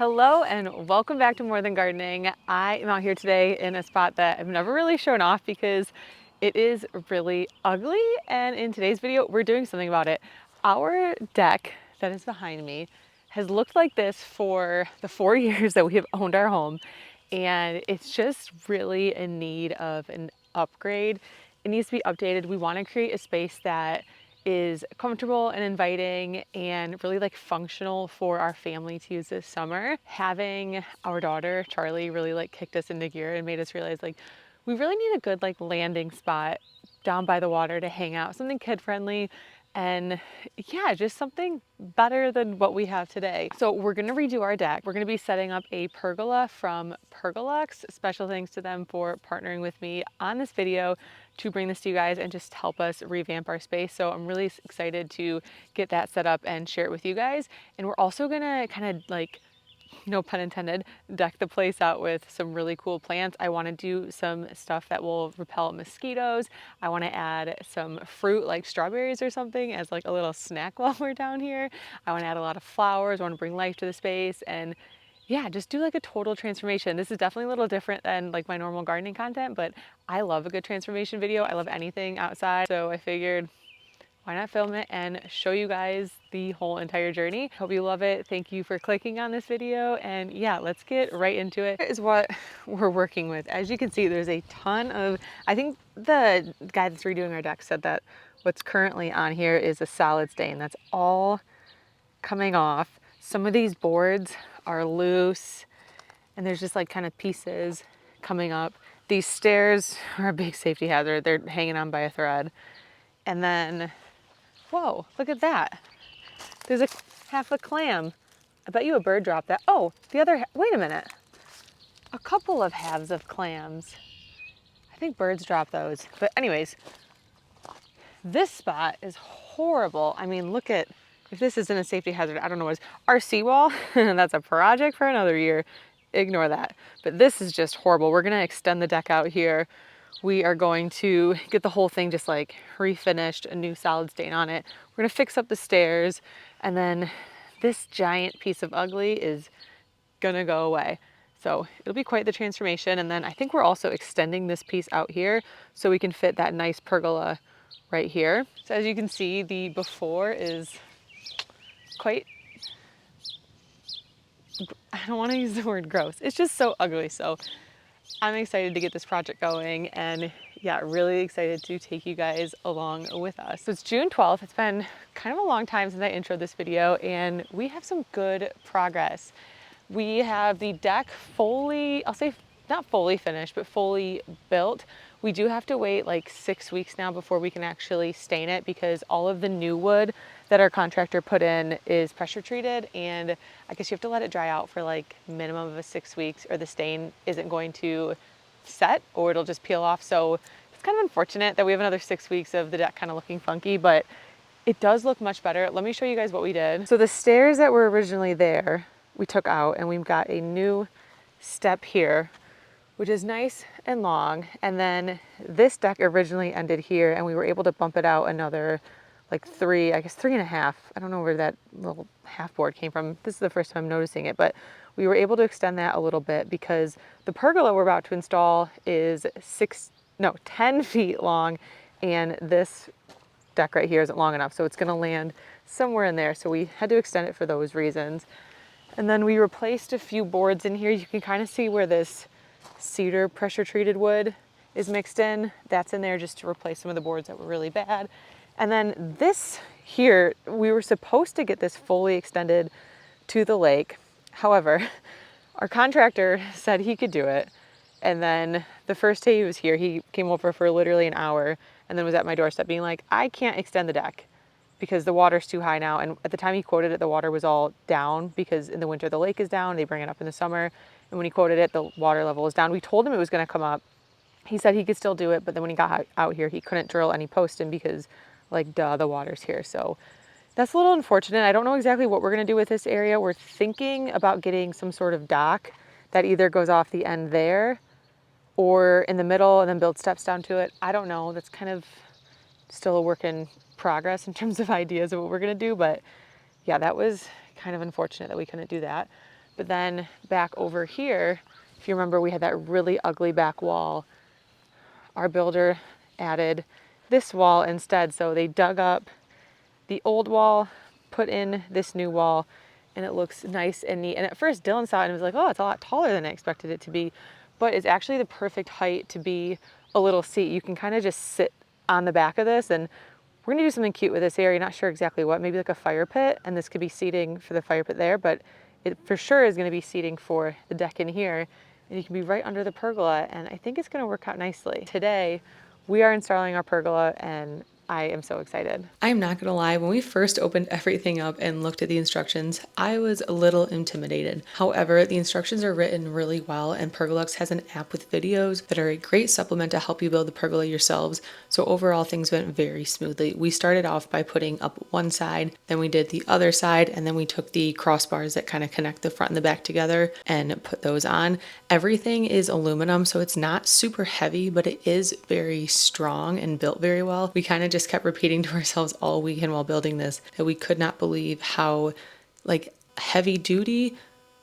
Hello and welcome back to More Than Gardening. I am out here today in a spot that I've never really shown off because it is really ugly, and in today's video we're doing something about it. Our deck that is behind me has looked like this for the 4 years that we have owned our home, and it's just really in need of an upgrade. It needs to be updated. We want to create a space that is comfortable and inviting and really functional for our family to use this summer. Having our daughter Charlie really kicked us into gear and made us realize we really need a good landing spot down by the water to hang out, something kid friendly, and yeah, just something better than what we have today. So we're gonna redo our deck. We're gonna be setting up a pergola from Pergolux. Special thanks to them for partnering with me on this video to bring this to you guys and just help us revamp our space. So I'm really excited to get that set up and share it with you guys. And we're also gonna kind of no pun intended, deck the place out with some really cool plants. I want to do some stuff that will repel mosquitoes. I want to add some fruit like strawberries or something as a little snack while we're down here. I want to add a lot of flowers. I want to bring life to the space and yeah, just do a total transformation. This is definitely a little different than my normal gardening content, but I love a good transformation video. I love anything outside. So I figured, why not film it and show you guys the whole entire journey. Hope you love it. Thank you for clicking on this video, and yeah, let's get right into it. Here is what we're working with. As you can see, there's a ton of, I think the guy that's redoing our deck said that what's currently on here is a solid stain. That's all coming off. Some of these boards are loose and there's just kind of pieces coming up. These stairs are a big safety hazard. They're hanging on by a thread. And then, whoa, look at that. There's half a clam. I bet you a bird dropped that. Oh, the other, wait a minute. A couple of halves of clams. I think birds drop those. But anyways, this spot is horrible. I mean, look at, if this isn't a safety hazard, I don't know what is. Our seawall, that's a project for another year. Ignore that. But this is just horrible. We're gonna extend the deck out here. We are going to get the whole thing just refinished, a new solid stain on it. We're gonna fix up the stairs, and then this giant piece of ugly is gonna go away. So it'll be quite the transformation. And then I think we're also extending this piece out here so we can fit that nice pergola right here. So as you can see, the before is quite, I don't want to use the word gross. It's just so ugly. So I'm excited to get this project going, and yeah, really excited to take you guys along with us. So it's June 12th. It's been kind of a long time since I introed this video, and we have some good progress. We have the deck fully, I'll say not fully finished, but fully built. We do have to wait 6 weeks now before we can actually stain it, because all of the new wood that our contractor put in is pressure treated, and I guess you have to let it dry out for minimum of 6 weeks, or the stain isn't going to set, or it'll just peel off. So it's kind of unfortunate that we have another 6 weeks of the deck kind of looking funky, but it does look much better. Let me show you guys what we did. So the stairs that were originally there, we took out, and we've got a new step here, which is nice and long. And then this deck originally ended here, and we were able to bump it out another 3, I guess 3.5. I don't know where that little half board came from. This is the first time I'm noticing it, but we were able to extend that a little bit because the pergola we're about to install is 10 feet long, and this deck right here isn't long enough, so it's gonna land somewhere in there. So we had to extend it for those reasons. And then we replaced a few boards in here. You can kind of see where this cedar pressure treated wood is mixed in. That's in there just to replace some of the boards that were really bad. And then this here, we were supposed to get this fully extended to the lake. However, our contractor said he could do it. And then the first day he was here, he came over for literally an hour and then was at my doorstep being like, I can't extend the deck because the water's too high now. And at the time he quoted it, the water was all down because in the winter the lake is down, they bring it up in the summer. And when he quoted it, the water level was down. We told him it was gonna come up. He said he could still do it, but then when he got out here, he couldn't drill any post in because duh, the water's here. So that's a little unfortunate. I don't know exactly what we're gonna do with this area. We're thinking about getting some sort of dock that either goes off the end there or in the middle and then build steps down to it. I don't know. That's kind of still a work in progress in terms of ideas of what we're gonna do, but yeah, that was kind of unfortunate that we couldn't do that. But then back over here, if you remember, we had that really ugly back wall. Our builder added this wall instead. So they dug up the old wall, put in this new wall, and it looks nice and neat. And at first Dylan saw it and was like, oh, it's a lot taller than I expected it to be. But it's actually the perfect height to be a little seat. You can kind of just sit on the back of this, and we're gonna do something cute with this area. Not sure exactly what, maybe like a fire pit, and this could be seating for the fire pit there, but it for sure is gonna be seating for the deck in here. And you can be right under the pergola, and I think it's gonna work out nicely. Today, we are installing our pergola, and I am so excited. I'm not gonna lie, when we first opened everything up and looked at the instructions, I was a little intimidated. However, the instructions are written really well, and Pergolux has an app with videos that are a great supplement to help you build the pergola yourselves. So overall, things went very smoothly. We started off by putting up one side, then we did the other side, and then we took the crossbars that kind of connect the front and the back together and put those on. Everything is aluminum, so it's not super heavy, but it is very strong and built very well. We kind of just kept repeating to ourselves all weekend while building this that we could not believe how like heavy duty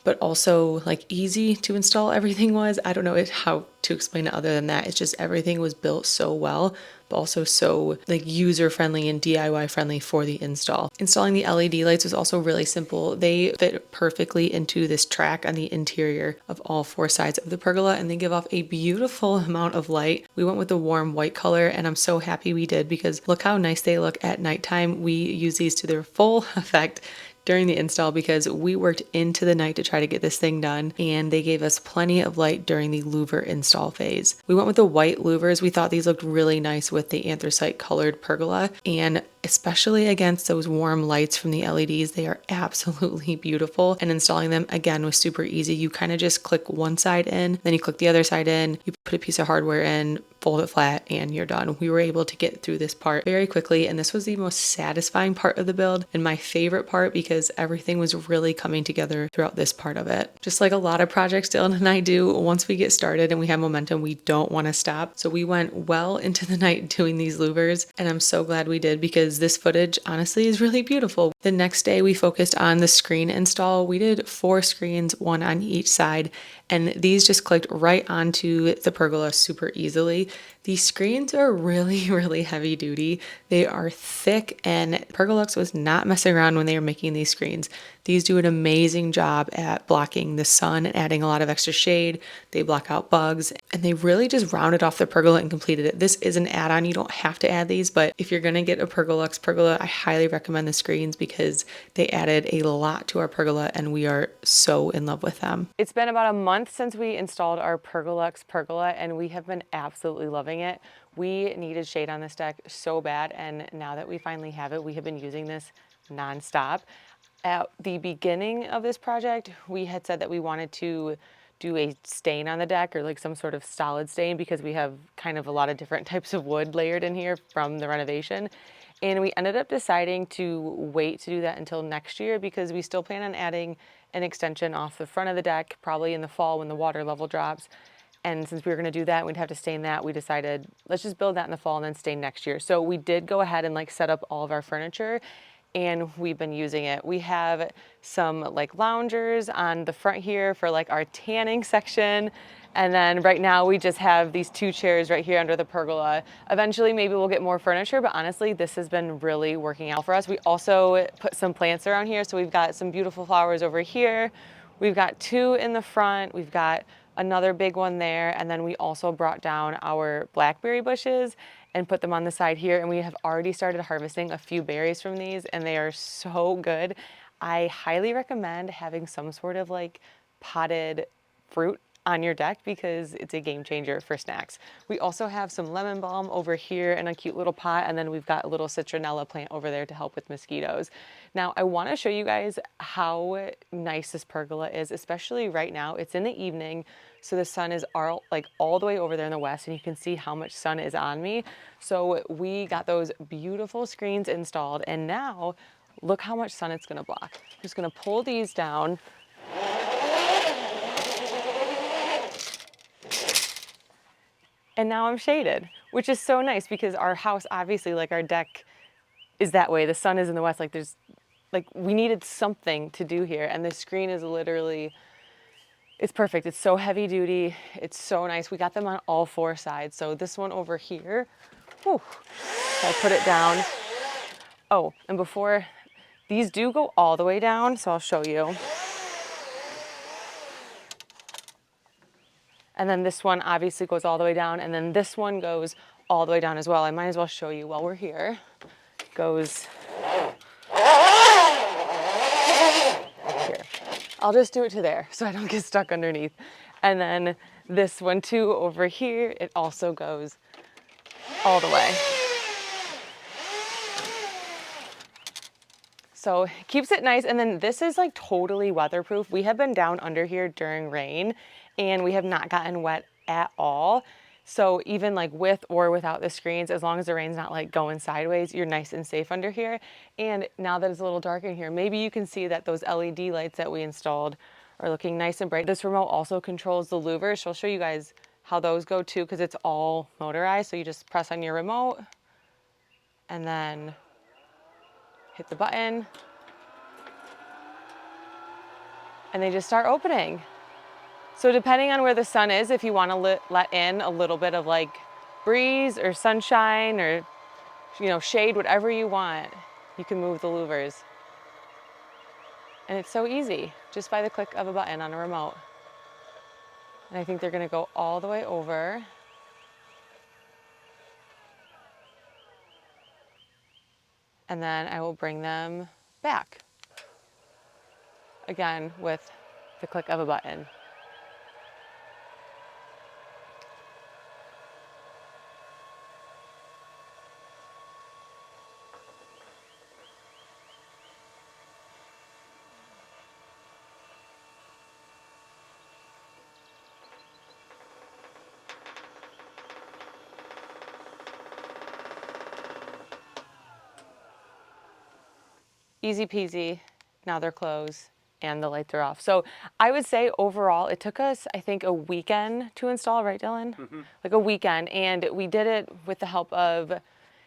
but also like easy to install everything was. I don't know how to explain it other than that. It's just everything was built so well, but also so like user friendly and DIY friendly for the install. Installing the LED lights was also really simple. They fit perfectly into this track on the interior of all four sides of the pergola, and they give off a beautiful amount of light. We went with the warm white color, and I'm so happy we did because look how nice they look at nighttime. We use these to their full effect during the install because we worked into the night to try to get this thing done, and they gave us plenty of light during the louver install phase. We went with the white louvers. We thought these looked really nice with the anthracite colored pergola, and especially against those warm lights from the LEDs, they are absolutely beautiful. And installing them again was super easy. You kind of just click one side in, then you click the other side in, you put a piece of hardware in, fold it flat, and you're done. We were able to get through this part very quickly, and this was the most satisfying part of the build and my favorite part because everything was really coming together throughout this part of it. Just like a lot of projects Dylan and I do, once we get started and we have momentum, we don't want to stop. So we went well into the night doing these louvers, and I'm so glad we did because this footage honestly is really beautiful. The next day we focused on the screen install. We did 4 screens, one on each side, and these just clicked right onto the pergola super easily. These screens are really, really heavy duty. They are thick, and Pergolux was not messing around when they were making these screens. These do an amazing job at blocking the sun and adding a lot of extra shade. They block out bugs, and they really just rounded off the pergola and completed it. This is an add-on. You don't have to add these, but if you're gonna get a Pergolux pergola, I highly recommend the screens because they added a lot to our pergola, and we are so in love with them. It's been about a month since we installed our Pergolux pergola, and we have been absolutely loving it. We needed shade on this deck so bad, and now that we finally have it, we have been using this nonstop. At the beginning of this project, we had said that we wanted to do a stain on the deck or like some sort of solid stain because we have kind of a lot of different types of wood layered in here from the renovation. And we ended up deciding to wait to do that until next year because we still plan on adding an extension off the front of the deck, probably in the fall when the water level drops. And since we were gonna do that, we'd have to stain that, we decided, let's just build that in the fall and then stain next year. So we did go ahead and like set up all of our furniture, and we've been using it. We have some like loungers on the front here for like our tanning section. And then right now we just have these 2 chairs right here under the pergola. Eventually maybe we'll get more furniture, but honestly this has been really working out for us. We also put some plants around here. So we've got some beautiful flowers over here. We've got 2 in the front. We've got another big one there. And then we also brought down our blackberry bushes and put them on the side here. And we have already started harvesting a few berries from these, and they are so good. I highly recommend having some sort of like potted fruit on your deck because it's a game changer for snacks. We also have some lemon balm over here in a cute little pot, and then we've got a little citronella plant over there to help with mosquitoes. Now I want to show you guys how nice this pergola is, especially right now. It's in the evening, so the sun is all the way over there in the west, and you can see how much sun is on me. So we got those beautiful screens installed, and now look how much sun it's gonna block. I'm just gonna pull these down. And now I'm shaded, which is so nice because our house, obviously, like our deck is that way. The sun is in the west. Like we needed something to do here. And the screen is literally It's perfect. It's so heavy duty. It's so nice. We got them on all 4 sides. So this one over here, whew, so I put it down. Oh, and before, these do go all the way down, so I'll show you. And then this one obviously goes all the way down, and then this one goes all the way down as well. I might as well show you while we're here. Goes here. I'll just do it to there so I don't get stuck underneath. And then this one too over here, it also goes all the way. So it keeps it nice. And then this is like totally weatherproof. We have been down under here during rain and we have not gotten wet at all. So even like with or without the screens, as long as the rain's not like going sideways, you're nice and safe under here. And now that it's a little dark in here, maybe you can see that those LED lights that we installed are looking nice and bright. This remote also controls the louvers. So I'll show you guys how those go too, because it's all motorized. So you just press on your remote and then hit the button and they just start opening. So depending on where the sun is, if you want to let in a little bit of like breeze or sunshine or, you know, shade, whatever you want, you can move the louvers. And it's so easy, just by the click of a button on a remote. And I think they're gonna go all the way over. And then I will bring them back. Again, with the click of a button. Easy peasy, now they're closed and the lights are off. So I would say overall, it took us, I think, a weekend to install, right, Dylan? Mm-hmm. Like a weekend. And we did it with the help of,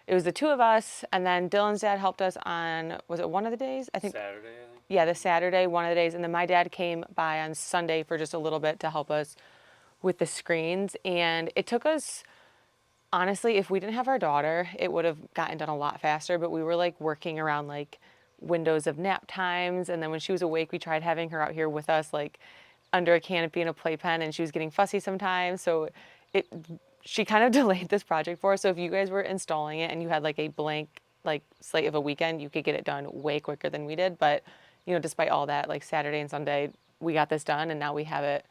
it was the 2 of us, and then Dylan's dad helped us on, was it one of the days? I think Saturday, I think. Yeah, the Saturday, one of the days. And then my dad came by on Sunday for just a little bit to help us with the screens. And it took us, honestly, if we didn't have our daughter, it would have gotten done a lot faster, but we were like working around like windows of nap times, and then when she was awake we tried having her out here with us like under a canopy in a playpen, and she was getting fussy sometimes, so she kind of delayed this project for us. So if you guys were installing it and you had like a blank like slate of a weekend, you could get it done way quicker than we did. But you know, despite all that, like Saturday and Sunday we got this done, and now we have it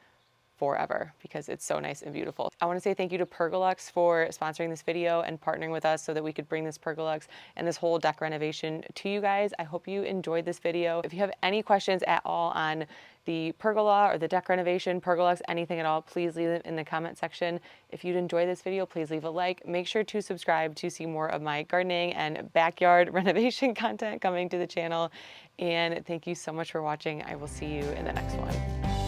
forever because it's so nice and beautiful. I want to say thank you to Pergolux for sponsoring this video and partnering with us so that we could bring this Pergolux and this whole deck renovation to you guys. I hope you enjoyed this video. If you have any questions at all on the pergola or the deck renovation, Pergolux, anything at all, please leave it in the comment section. If you'd enjoy this video, please leave a like. Make sure to subscribe to see more of my gardening and backyard renovation content coming to the channel. And thank you so much for watching. I will see you in the next one.